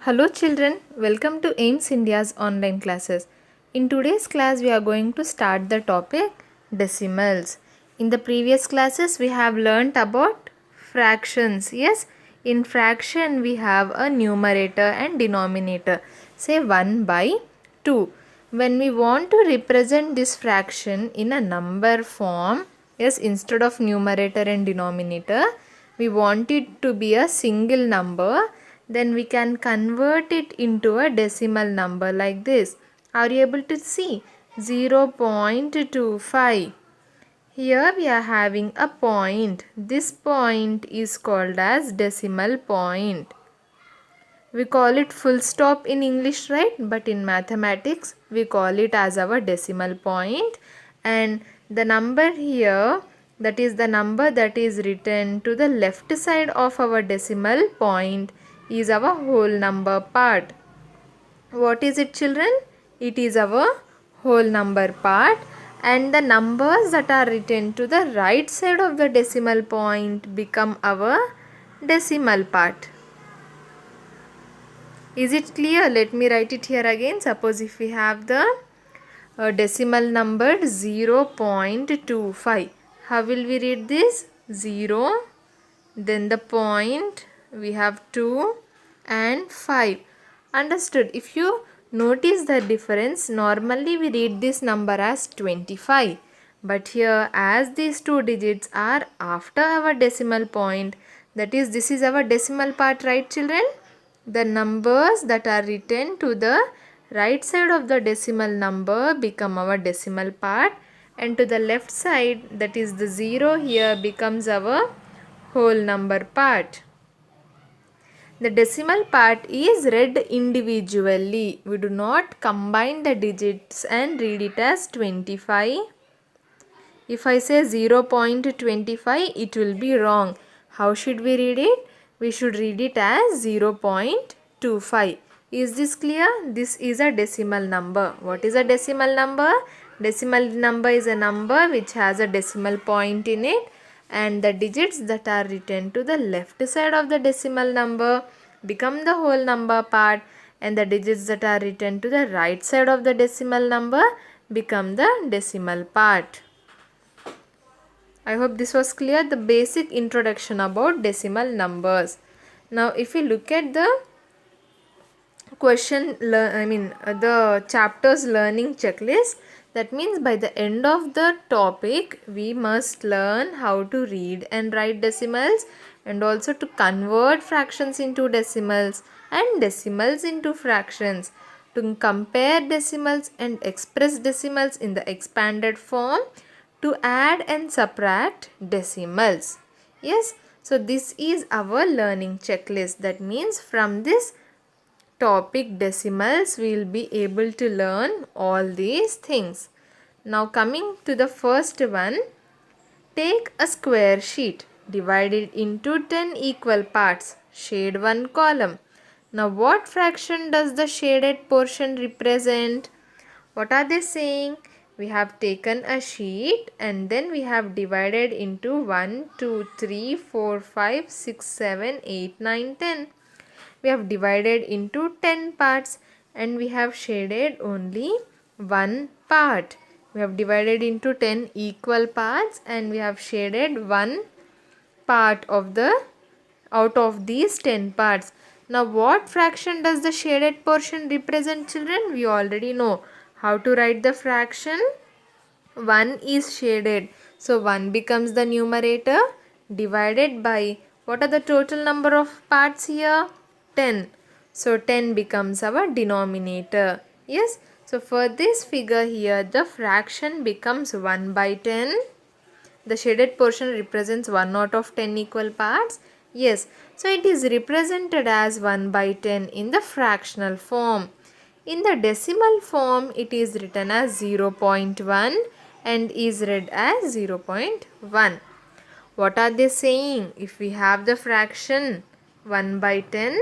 Hello children, welcome to AIMS India's online classes. In today's class we are going to start the topic decimals. In the previous classes we have learnt about fractions. Yes, in fraction we have a numerator and denominator. Say 1 by 2. When we want to represent this fraction in a number form, yes, instead of numerator and denominator, we want it to be a single number, then we can convert it into a decimal number like this. Are you able to see? 0.25. Here we are having a point. This point is called as decimal point. We call it full stop in English, right? But in mathematics, we call it as our decimal point. And the number here, that is the number that is written to the left side of our decimal point, is our whole number part. What is it, children? It is our whole number part. And the numbers that are written to the right side of the decimal point become our decimal part. Is it clear? Let me write it here again. Suppose if we have the decimal number 0.25. How will we read this? 0, then the point, we have 2 and 5. Understood? If you notice the difference, normally we read this number as 25. But here, as these two digits are after our decimal point, that is, this is our decimal part, right children? The numbers that are written to the right side of the decimal number become our decimal part, and to the left side, that is the 0 here, becomes our whole number part. The decimal part is read individually. We do not combine the digits and read it as 25. If I say 0.25, it will be wrong. How should we read it? We should read it as 0.25. Is this clear? This is a decimal number. What is a decimal number? Decimal number is a number which has a decimal point in it, and the digits that are written to the left side of the decimal number become the whole number part, and the digits that are written to the right side of the decimal number become the decimal part. I hope this was clear, the basic introduction about decimal numbers. Now if we look at the the chapter's learning checklist, that means by the end of the topic we must learn how to read and write decimals, and also to convert fractions into decimals and decimals into fractions, to compare decimals and express decimals in the expanded form, to add and subtract decimals. Yes, so this is our learning checklist. That means from this topic decimals we will be able to learn all these things. Now coming to the first one, take a square sheet, divide it into 10 equal parts, shade one column. Now what fraction does the shaded portion represent? What are they saying? We have taken a sheet and then we have divided into 1, 2, 3, 4, 5, 6, 7, 8, 9, 10. We have divided into 10 parts and we have shaded only one part. We have divided into 10 equal parts and we have shaded one part out of these 10 parts. Now what fraction does the shaded portion represent, children? We already know how to write the fraction. 1 is shaded, so 1 becomes the numerator, divided by, what are the total number of parts here? 10. So 10 becomes our denominator. Yes, so for this figure here, the fraction becomes 1 by 10. The shaded portion represents 1 out of 10 equal parts. Yes, so it is represented as 1 by 10 in the fractional form. In the decimal form, it is written as 0.1 and is read as 0.1. What are they saying? If we have the fraction 1 by 10,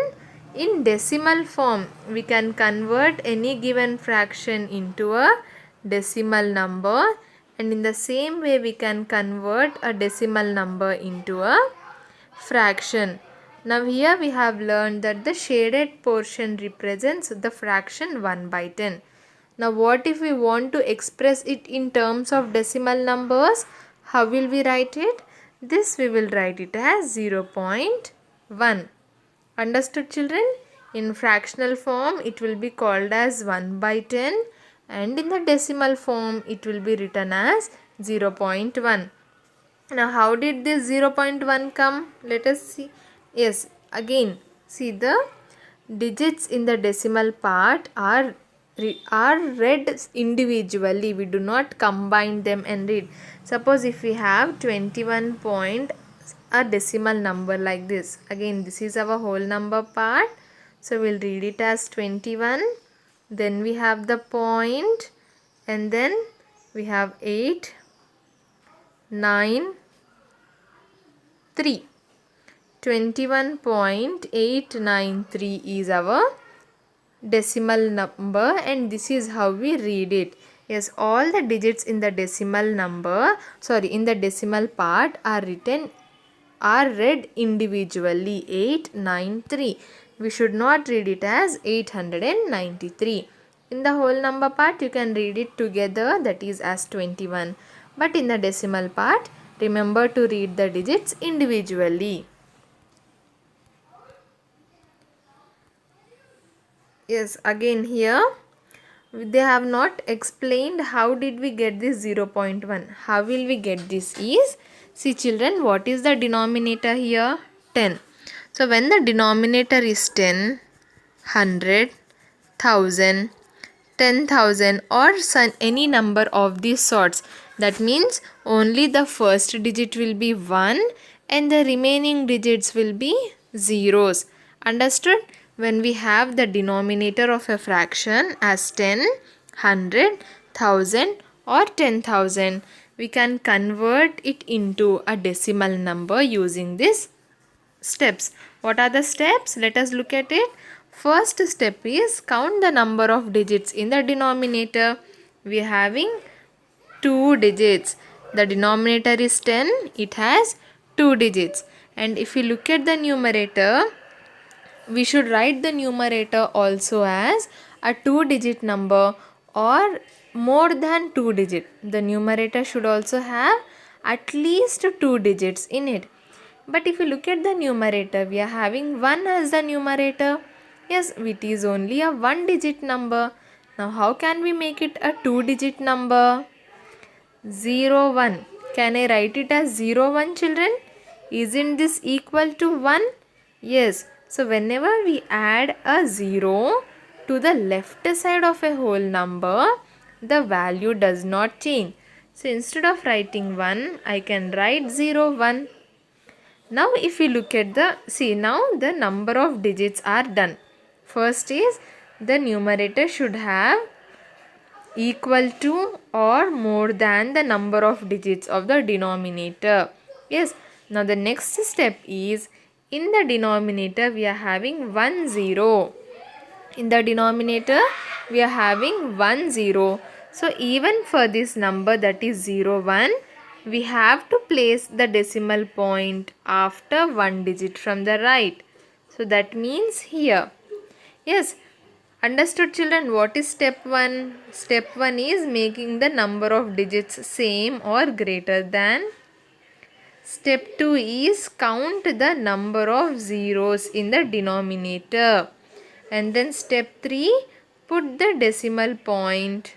in decimal form, we can convert any given fraction into a decimal number, and in the same way we can convert a decimal number into a fraction. Now here we have learned that the shaded portion represents the fraction 1 by 10. Now what if we want to express it in terms of decimal numbers? How will we write it? This we will write it as 0.1. Understood, children? In fractional form it will be called as 1 by 10, and in the decimal form it will be written as 0.1. Now how did this 0.1 come? Let us see. Yes, again see the digits in the decimal part are read individually. We do not combine them and read. Suppose if we have 21 point, a decimal number like this. Again this is our whole number part. So we'll read it as 21. Then we have the point, and then we have 8, 9, 3. 21.893 is our decimal number, and this is how we read it. Yes, all the digits in the decimal number, in the decimal part are read individually. 893. We should not read it as 893. In the whole number part you can read it together, that is as 21. But in the decimal part, remember to read the digits individually. Yes, again here they have not explained how did we get this 0.1. How will we get this is, see children, what is the denominator here? 10. So when the denominator is 10, 100, 1000, 10,000 or any number of these sorts, that means only the first digit will be 1 and the remaining digits will be zeros. Understood? When we have the denominator of a fraction as 10, 100, 1000 or 10,000, we can convert it into a decimal number using these steps. What are the steps? Let us look at it. First step is count the number of digits in the denominator. We are having 2 digits. The denominator is 10. It has 2 digits. And if we look at the numerator, we should write the numerator also as a 2-digit number or more than 2 digits. The numerator should also have at least 2 digits in it. But if you look at the numerator, we are having 1 as the numerator. Yes, it is only a 1-digit number. Now how can we make it a 2-digit number? 0, 1. Can I write it as 0, 1, children? Isn't this equal to 1? Yes. So whenever we add a 0 to the left side of a whole number, the value does not change. So instead of writing 1, I can write 0, 1. Now if we look at now the number of digits are done. First is the numerator should have equal to or more than the number of digits of the denominator. Yes. Now the next step is, in the denominator we are having 1 0. In the denominator we are having 1 0. So even for this number, that is 0 1, we have to place the decimal point after 1 digit from the right. So that means here. Yes. Understood, children? What is step 1? Step 1 is making the number of digits same or greater than. Step 2 is count the number of zeros in the denominator. And then step 3, put the decimal point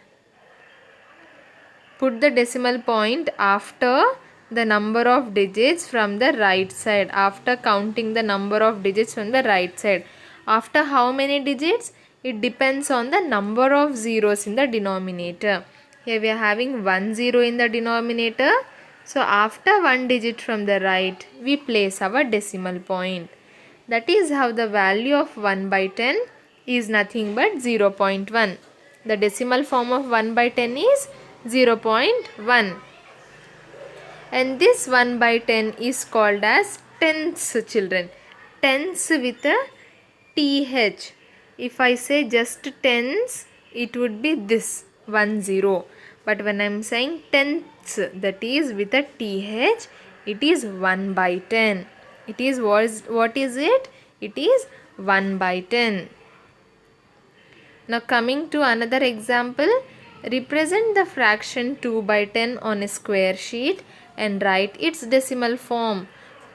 after the number of digits from the right side. After counting the number of digits from the right side. After how many digits? It depends on the number of zeros in the denominator. Here we are having 1 0 in the denominator. So after 1 digit from the right, we place our decimal point. That is how the value of 1 by 10 is nothing but 0.1. The decimal form of 1 by 10 is 0.1. And this 1 by 10 is called as tenths, children. Tenths with a TH. If I say just tenths, it would be this 1 0. But when I am saying tenths, that is with a TH, it is 1 by 10. It is what is it? It is 1 by 10. Now coming to another example, represent the fraction 2 by 10 on a square sheet and write its decimal form.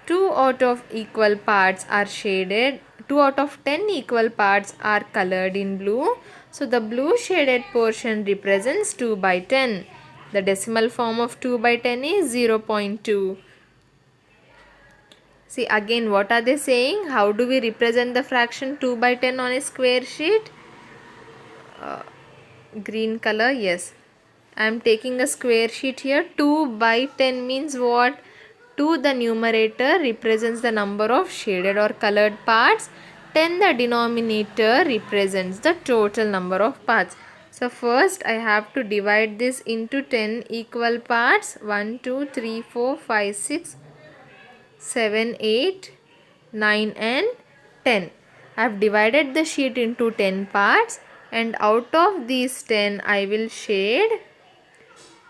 2 out of equal parts are shaded. 2 out of 10 equal parts are colored in blue. So the blue shaded portion represents 2 by 10. The decimal form of 2 by 10 is 0.2. See again, what are they saying? How do we represent the fraction 2 by 10 on a square sheet? Green color, yes. I am taking a square sheet here. 2 by 10 means what? 2 the numerator represents the number of shaded or colored parts. 10 the denominator represents the total number of parts. So first I have to divide this into 10 equal parts. 1, 2, 3, 4, 5, 6, 7, 8, 9 and 10. I have divided the sheet into 10 parts and out of these 10 I will shade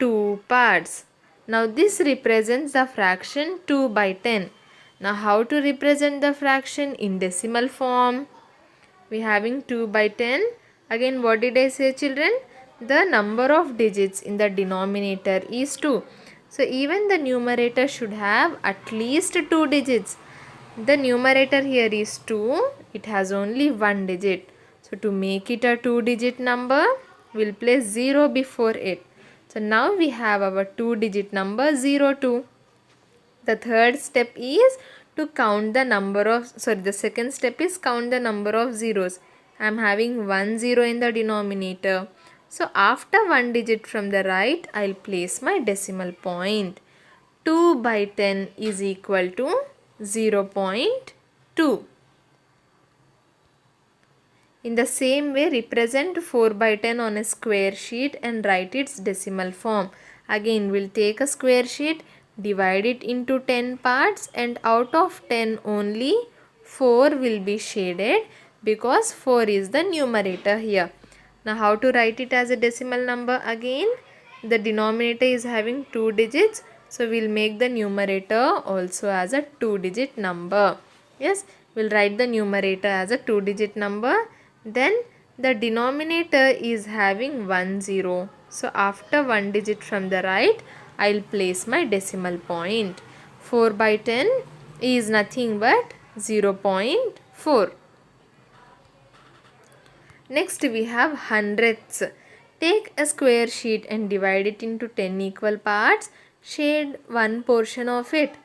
2 parts. Now this represents the fraction 2 by 10. Now how to represent the fraction in decimal form? We having 2 by 10. Again, what did I say, children? The number of digits in the denominator is 2. So even the numerator should have at least 2 digits. The numerator here is 2. It has only 1 digit. So to make it a 2-digit number, we'll place 0 before it. So now we have our 2-digit number 02. The third step is to count the number of, the second step is count the number of zeros. I am having 1 0 in the denominator. So after 1 digit from the right, I'll place my decimal point. 2 by 10 is equal to 0.2. In the same way, represent 4 by 10 on a square sheet and write its decimal form. Again, we'll take a square sheet, divide it into 10 parts, and out of 10 only 4 will be shaded because 4 is the numerator here. Now how to write it as a decimal number? Again, the denominator is having 2 digits, so we'll make the numerator also as a 2-digit number. Yes, we'll write the numerator as a 2-digit number. Then the denominator is having 1 0. So after 1 digit from the right, I'll place my decimal point. 4 by 10 is nothing but 0.4. Next we have hundredths. Take a square sheet and divide it into 10 equal parts. Shade one portion of it.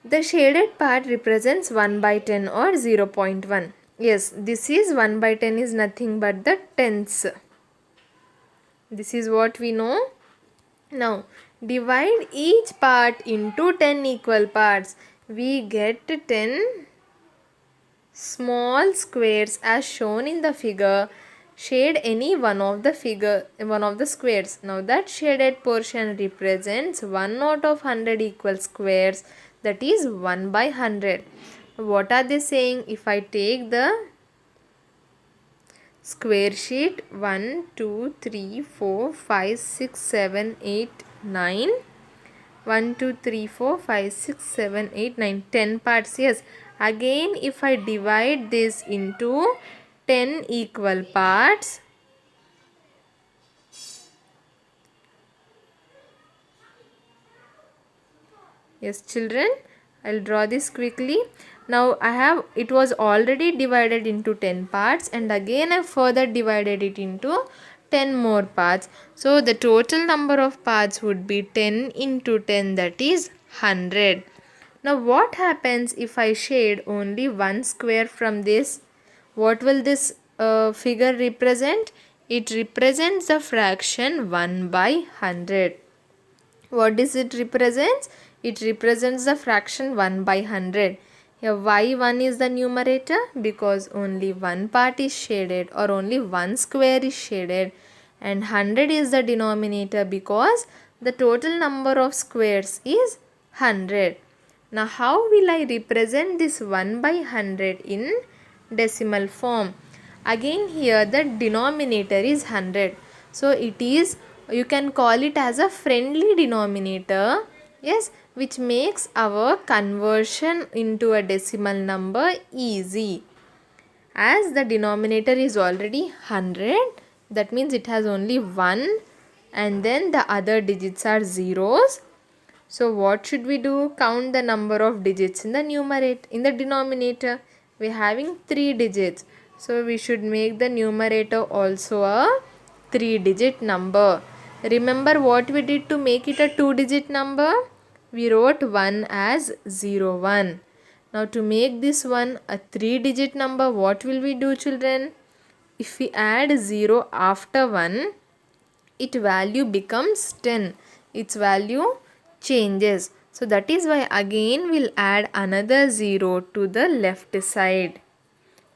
The shaded part represents 1 by 10 or 0.1. Yes, this is 1 by 10 is nothing but the tenths. This is what we know. Now, divide each part into 10 equal parts. We get 10 small squares as shown in the figure. Shade any one of the squares. Now that shaded portion represents 1 out of 100 equal squares, that is 1 by 100. What are they saying? If I take the square sheet 1, 2, 3, 4, 5, 6, 7, 8, 9. 1, 2, 3, 4, 5, 6, 7, 8, 9, 10 parts. Yes. Again, if I divide this into 10 equal parts, yes children, I'll draw this quickly. Now it was already divided into 10 parts and again I further divided it into 10 more parts. So the total number of parts would be 10 into 10, that is 100. Now what happens if I shade only one square from this? What will this figure represent? It represents the fraction 1 by 100. What does it represent? It represents the fraction 1 by 100. Here why 1 is the numerator? Because only one part is shaded or only one square is shaded, and 100 is the denominator because the total number of squares is 100. Now how will I represent this 1 by 100 in decimal form? Again here the denominator is 100. So it is, you can call it as a friendly denominator. Yes, which makes our conversion into a decimal number easy. As the denominator is already 100, that means it has only 1 and then the other digits are zeros. So what should we do? Count the number of digits in the numerator, in the denominator. We are having 3 digits. So we should make the numerator also a 3-digit number. Remember what we did to make it a 2-digit number? We wrote 1 as 01. Now to make this one a 3-digit number, what will we do, children? If we add 0 after 1, its value becomes 10. Its value changes. So that is why again we'll add another 0 to the left side.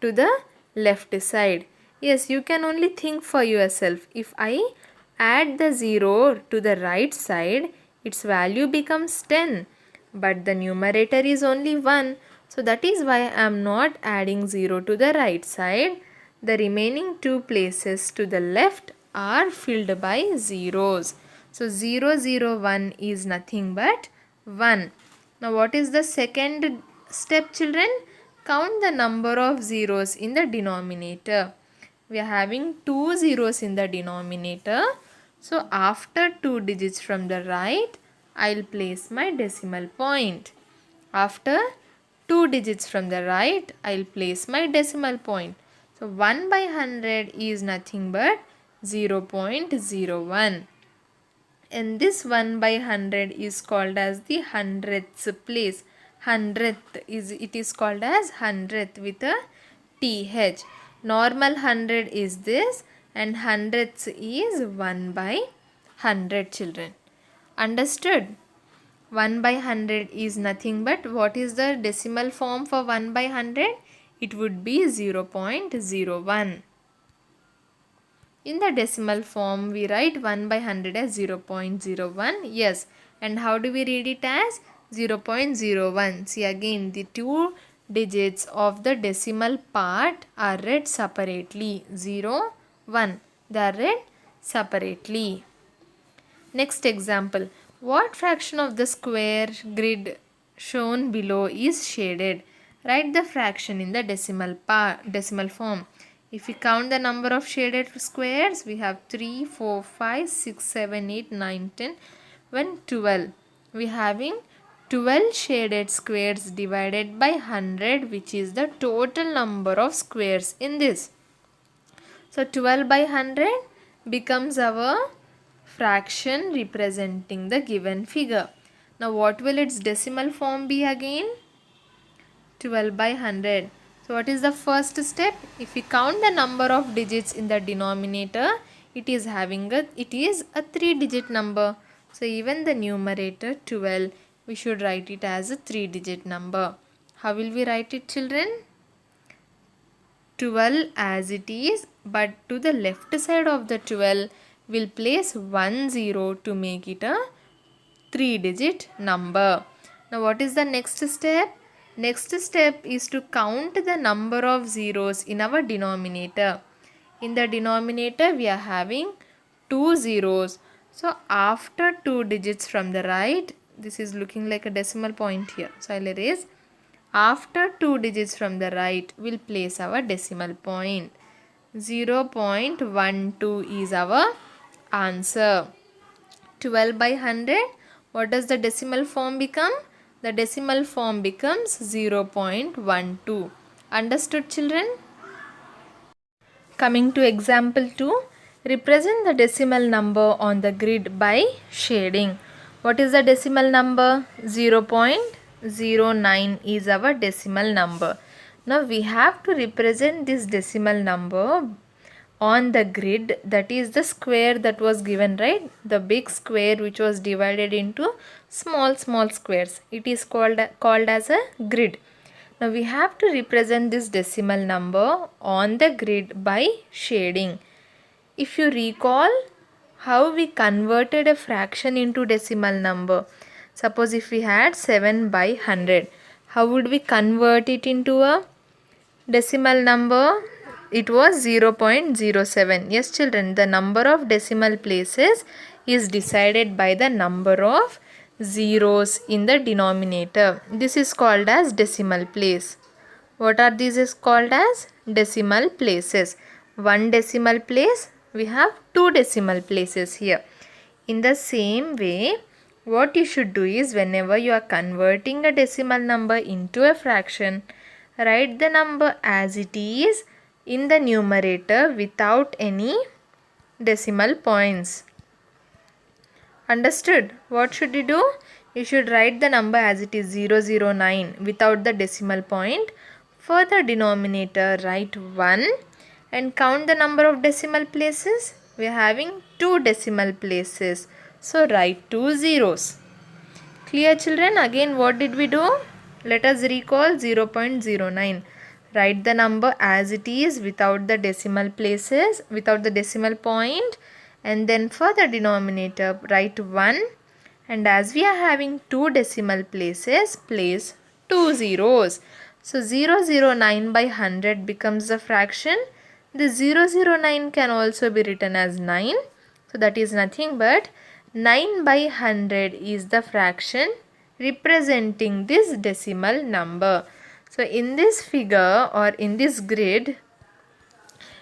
To the left side. Yes, you can only think for yourself. If I add the 0 to the right side, its value becomes 10. But the numerator is only 1. So that is why I am not adding 0 to the right side. The remaining 2 places to the left are filled by zeros. So 0, 0, 1 is nothing but 1. Now what is the second step, children? Count the number of zeros in the denominator. We are having 2 zeros in the denominator. So after 2 digits from the right, I'll place my decimal point. After 2 digits from the right, I'll place my decimal point. So 1 by 100 is nothing but 0.01. And this 1 by 100 is called as the hundredths place. Hundredth is called as hundredth with a th. Normal 100 is this and hundredths is 1 by 100, children. Understood? 1 by 100 is nothing but what is the decimal form for 1 by 100? It would be 0.01. In the decimal form, we write 1 by 100 as 0.01. Yes. And how do we read it as? 0.01. See again, the 2 digits of the decimal part are read separately. 0, 1. They are read separately. Next example. What fraction of the square grid shown below is shaded? Write the fraction in the decimal form. If we count the number of shaded squares, we have 3, 4, 5, 6, 7, 8, 9, 10, 11, 12. We are having 12 shaded squares divided by 100, which is the total number of squares in this. So 12 by 100 becomes our fraction representing the given figure. Now what will its decimal form be again? 12 by 100. So what is the first step? If we count the number of digits in the denominator, it is a 3-digit number. So even the numerator 12, we should write it as a 3-digit number. How will we write it, children? 12 as it is, but to the left side of the 12, we'll place 1 0 to make it a 3-digit number. Now what is the next step? Next step is to count the number of zeros in our denominator. In the denominator, we are having 2 zeros. So after 2 digits from the right, this is looking like a decimal point here. So I'll erase. After 2 digits from the right, we'll place our decimal point. 0.12 is our answer. 12 by 100. What does the decimal form become? The decimal form becomes 0.12. Understood, children? Coming to example 2. Represent the decimal number on the grid by shading. What is the decimal number? 0.09 is our decimal number. Now we have to represent this decimal number on the grid, that is the square that was given, right? The big square which was divided into small squares. It is called as a grid. Now we have to represent this decimal number on the grid by shading. If you recall how we converted a fraction into decimal number. Suppose if we had 7 by 100, how would we convert it into a decimal number? It was 0.07. Yes, children, the number of decimal places is decided by the number of zeros in the denominator. This is called as decimal place. What are these is called as decimal places? One decimal place, we have two decimal places here. In the same way, what you should do is whenever you are converting a decimal number into a fraction, write the number as it is in the numerator without any decimal points. Understood? What should you do? You should write the number as it is 009 without the decimal point. For the denominator, write 1 and count the number of decimal places. We are having 2 decimal places. So write 2 zeros. Clear children? Again what did we do? Let us recall 0.09. Write the number as it is without the decimal places, without the decimal point, and then for the denominator write 1, and as we are having 2 decimal places, place 2 zeros. So 009 by 100 becomes a fraction. The 009 can also be written as 9. So that is nothing but 9 by 100 is the fraction representing this decimal number. So in this figure or in this grid,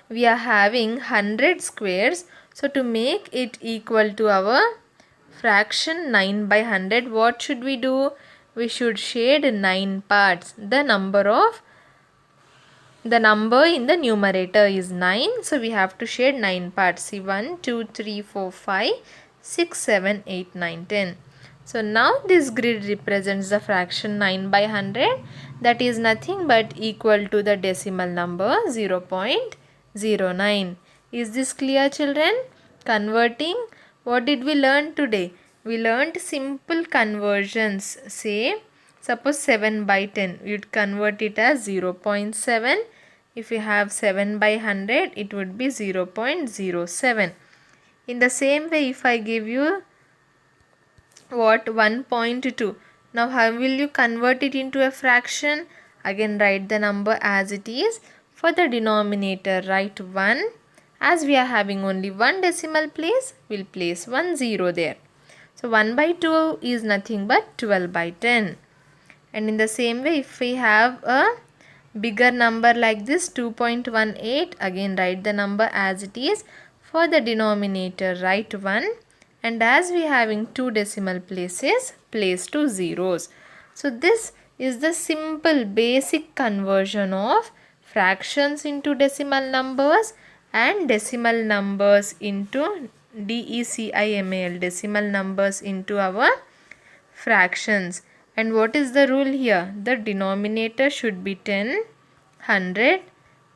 we are having 100 squares. So to make it equal to our fraction 9 by 100, what should we do? We should shade 9 parts. The number in the numerator is 9. So we have to shade 9 parts. See 1, 2, 3, 4, 5, 6, 7, 8, 9, 10. So now this grid represents the fraction 9 by 100, that is nothing but equal to the decimal number 0.09. Is this clear children? Converting. What did we learn today? We learned simple conversions. Say suppose 7 by 10, you'd convert it as 0.7. If you have 7 by 100, it would be 0.07. In the same way, if I give you what 1.2, now how will you convert it into a fraction? Again write the number as it is. For the denominator write 1. As we are having only one decimal place, we'll place 1 0 there. So 1 by 2 is nothing but 12 by 10. And in the same way, if we have a bigger number like this 2.18, again write the number as it is. For the denominator write 1, and as we are having 2 decimal places, place 2 zeros. So this is the simple basic conversion of fractions into decimal numbers and decimal numbers into DECIMAL, decimal numbers into our fractions. And what is the rule here? The denominator should be 10, 100,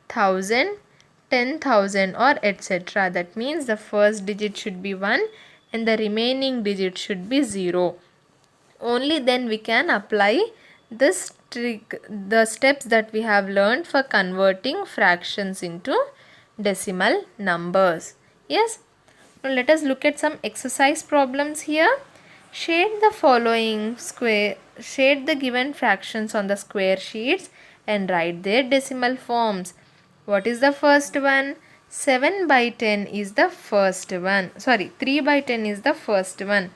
1000, 10,000 or etc. That means the first digit should be 1 and the remaining digit should be 0. Only then we can apply this trick, the steps that we have learned for converting fractions into decimal numbers. Yes. Now let us look at some exercise problems here. Shade the given fractions on the square sheets and write their decimal forms. What is the first one? 7 by 10 is the first one. Sorry, 3 by 10 is the first one.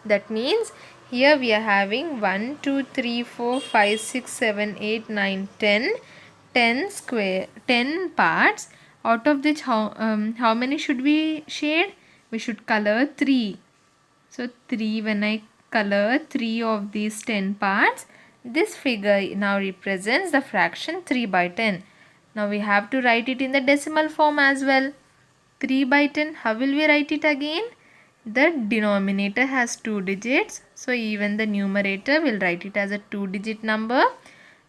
That means here we are having 1, 2, 3, 4, 5, 6, 7, 8, 9, 10. 10 parts. Out of which how many should we shade? We should color 3. So 3, when I color 3 of these 10 parts, this figure now represents the fraction 3 by 10. Now we have to write it in the decimal form as well. 3 by 10, how will we write it again? The denominator has 2 digits. So even the numerator will write it as a 2-digit number.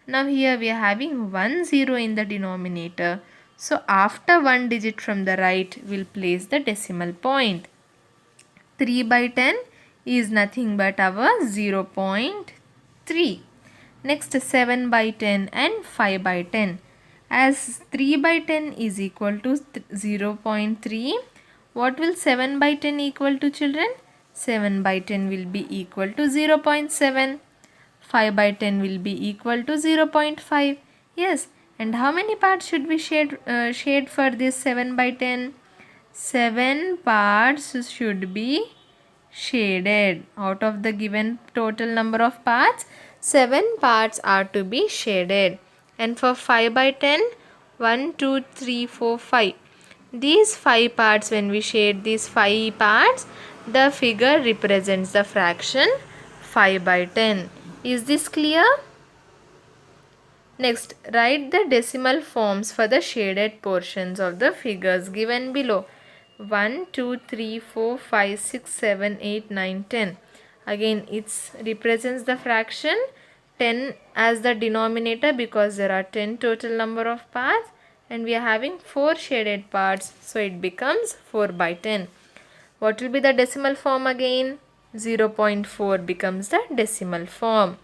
Now here we are having 1 0 in the denominator. So after 1 digit from the right, we'll place the decimal point. 3 by 10 is nothing but our 0.3. Next 7 by 10 and 5 by 10. As 3 by 10 is equal to 0.3, what will 7 by 10 equal to children? 7 by 10 will be equal to 0.7. 5 by 10 will be equal to 0.5. Yes, and how many parts should we shade for this 7 by 10? 7 parts should be shaded. Out of the given total number of parts, 7 parts are to be shaded. And for 5 by 10, 1, 2, 3, 4, 5. These 5 parts, when we shade these 5 parts, the figure represents the fraction 5 by 10. Is this clear? Next, write the decimal forms for the shaded portions of the figures given below. 1, 2, 3, 4, 5, 6, 7, 8, 9, 10. Again, it represents the fraction 10 as the denominator because there are 10 total number of parts and we are having 4 shaded parts, so it becomes 4 by 10. What will be the decimal form again? 0.4 becomes the decimal form.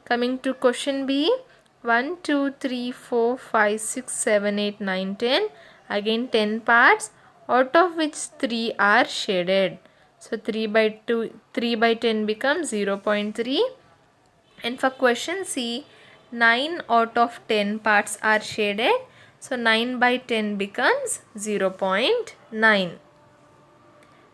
Coming to question B, 1, 2, 3, 4, 5, 6, 7, 8, 9, 10. Again 10 parts, out of which 3 are shaded. So 3 by 10 becomes 0.3. And for question C, 9 out of 10 parts are shaded. So 9 by 10 becomes 0.9.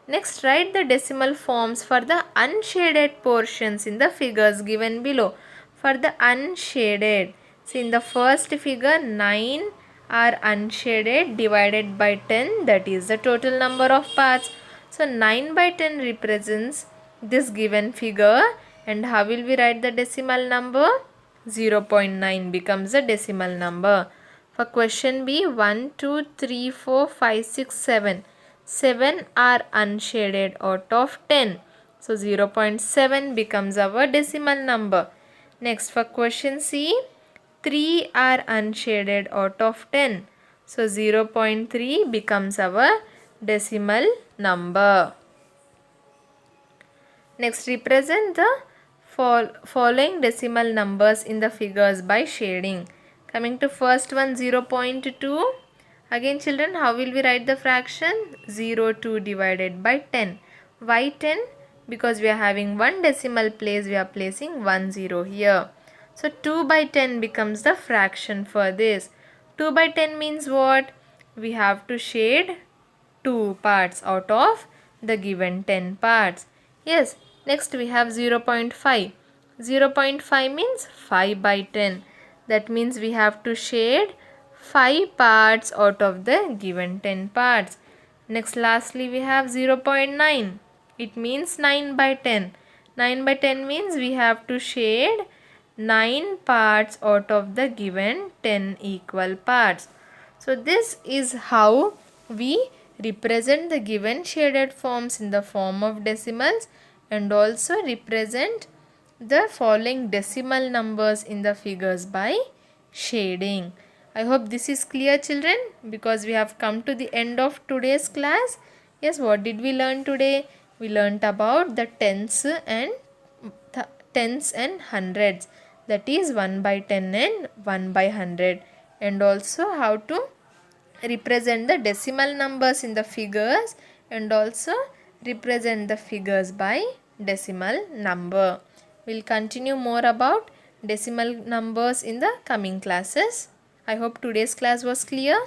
Next, write the decimal forms for the unshaded portions in the figures given below. For the unshaded, see in the first figure 9 are unshaded divided by 10, that is the total number of parts. So 9 by 10 represents this given figure, and how will we write the decimal number? 0.9 becomes the decimal number. For question B, 1, 2, 3, 4, 5, 6, 7. 7 are unshaded out of 10. So 0.7 becomes our decimal number. Next, for question C, 3 are unshaded out of 10. So 0.3 becomes our decimal number. Next, represent the following decimal numbers in the figures by shading. Coming to first one, 0.2. Again children, how will we write the fraction? 0.2 divided by 10. Why 10? Because we are having one decimal place, we are placing 1 0 here. So 2 by 10 becomes the fraction for this. 2 by 10 means what? We have to shade 2 parts out of the given 10 parts. Yes, next we have 0.5. 0.5 means 5 by 10. That means we have to shade 5 parts out of the given 10 parts. Next, lastly we have 0.9. It means 9 by 10. 9 by 10 means we have to shade 9 parts out of the given 10 equal parts. So this is how we represent the given shaded forms in the form of decimals and also represent the following decimal numbers in the figures by shading. I hope this is clear children, because we have come to the end of today's class. Yes, what did we learn today? We learnt about the tens and hundreds, that is 1 by 10 and 1 by 100, and also how to represent the decimal numbers in the figures and also represent the figures by decimal number. We'll continue more about decimal numbers in the coming classes. I hope today's class was clear.